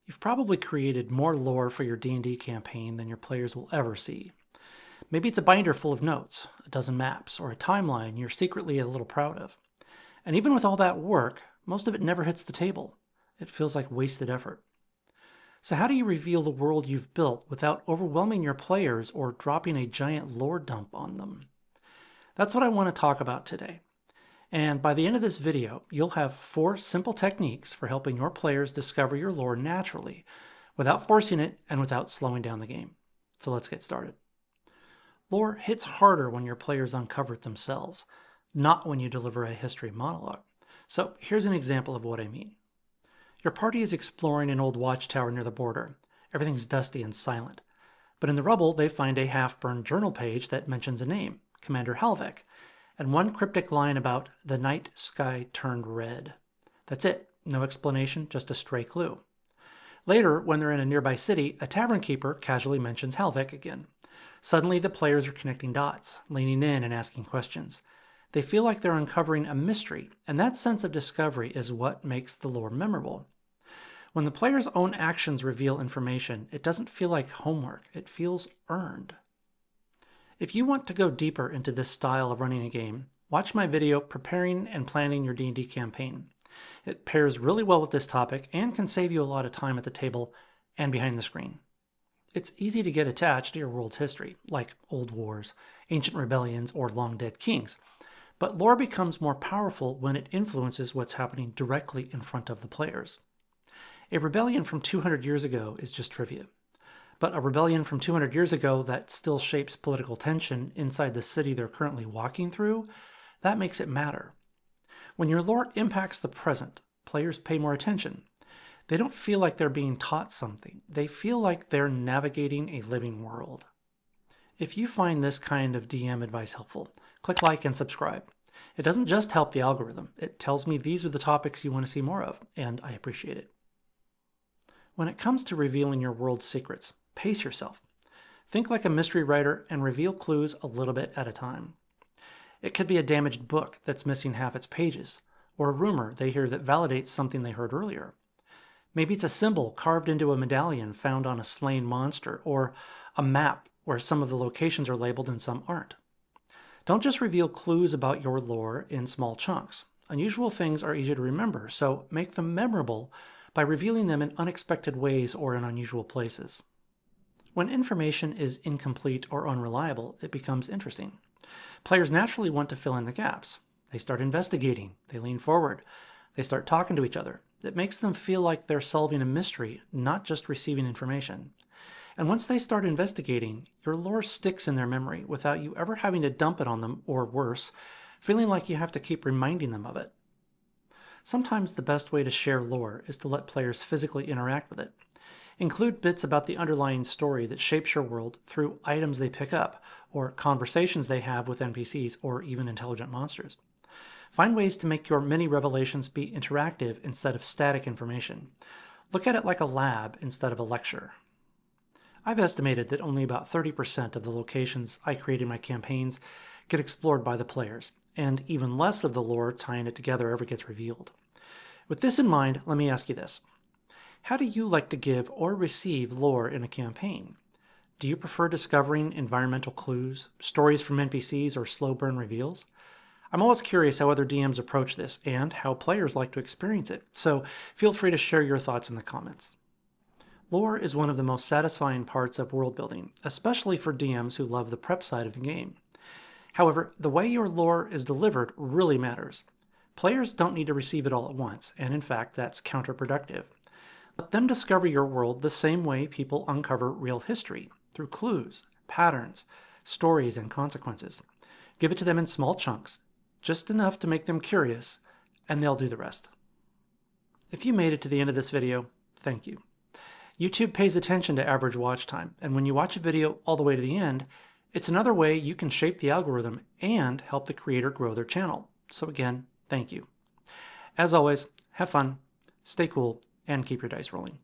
You've probably created more lore for your D&D campaign than your players will ever see. Maybe it's a binder full of notes, a dozen maps, or a timeline you're secretly a little proud of. And even with all that work, most of it never hits the table. It feels like wasted effort. So how do you reveal the world you've built without overwhelming your players or dropping a giant lore dump on them? That's what I want to talk about today. And by the end of this video, you'll have 4 simple techniques for helping your players discover your lore naturally, without forcing it and without slowing down the game. So let's get started. Lore hits harder when your players uncover it themselves, not when you deliver a history monologue. So here's an example of what I mean. Your party is exploring an old watchtower near the border. Everything's dusty and silent. But in the rubble, they find a half-burned journal page that mentions a name, Commander Halvek, and one cryptic line about the night sky turned red. That's it. No explanation, just a stray clue. Later, when they're in a nearby city, a tavern keeper casually mentions Halvek again. Suddenly, the players are connecting dots, leaning in and asking questions. They feel like they're uncovering a mystery, and that sense of discovery is what makes the lore memorable. When the player's own actions reveal information, it doesn't feel like homework. It feels earned. If you want to go deeper into this style of running a game, watch my video Preparing and Planning Your D&D Campaign. It pairs really well with this topic and can save you a lot of time at the table and behind the screen. It's easy to get attached to your world's history, like old wars, ancient rebellions, or long-dead kings. But lore becomes more powerful when it influences what's happening directly in front of the players. A rebellion from 200 years ago is just trivia. But a rebellion from 200 years ago that still shapes political tension inside the city they're currently walking through, that makes it matter. When your lore impacts the present, players pay more attention. They don't feel like they're being taught something. They feel like they're navigating a living world. If you find this kind of DM advice helpful, click like and subscribe. It doesn't just help the algorithm. It tells me these are the topics you want to see more of, and I appreciate it. When it comes to revealing your world's secrets, pace yourself. Think like a mystery writer and reveal clues a little bit at a time. It could be a damaged book that's missing half its pages, or a rumor they hear that validates something they heard earlier. Maybe it's a symbol carved into a medallion found on a slain monster, or a map where some of the locations are labeled and some aren't. Don't just reveal clues about your lore in small chunks. Unusual things are easy to remember, so make them memorable by revealing them in unexpected ways or in unusual places. When information is incomplete or unreliable, it becomes interesting. Players naturally want to fill in the gaps. They start investigating, they lean forward, they start talking to each other. It makes them feel like they're solving a mystery, not just receiving information. And once they start investigating, your lore sticks in their memory without you ever having to dump it on them, or worse, feeling like you have to keep reminding them of it. Sometimes the best way to share lore is to let players physically interact with it. Include bits about the underlying story that shapes your world through items they pick up, or conversations they have with NPCs, or even intelligent monsters. Find ways to make your mini revelations be interactive instead of static information. Look at it like a lab instead of a lecture. I've estimated that only about 30% of the locations I create in my campaigns get explored by the players, and even less of the lore tying it together ever gets revealed. With this in mind, let me ask you this. How do you like to give or receive lore in a campaign? Do you prefer discovering environmental clues, stories from NPCs, or slow burn reveals? I'm always curious how other DMs approach this and how players like to experience it, so feel free to share your thoughts in the comments. Lore is one of the most satisfying parts of world building, especially for DMs who love the prep side of the game. However, the way your lore is delivered really matters. Players don't need to receive it all at once, and in fact, that's counterproductive. Let them discover your world the same way people uncover real history, through clues, patterns, stories, and consequences. Give it to them in small chunks, just enough to make them curious, and they'll do the rest. If you made it to the end of this video, thank you. YouTube pays attention to average watch time, and when you watch a video all the way to the end, it's another way you can shape the algorithm and help the creator grow their channel. So again, thank you. As always, have fun, stay cool, and keep your dice rolling.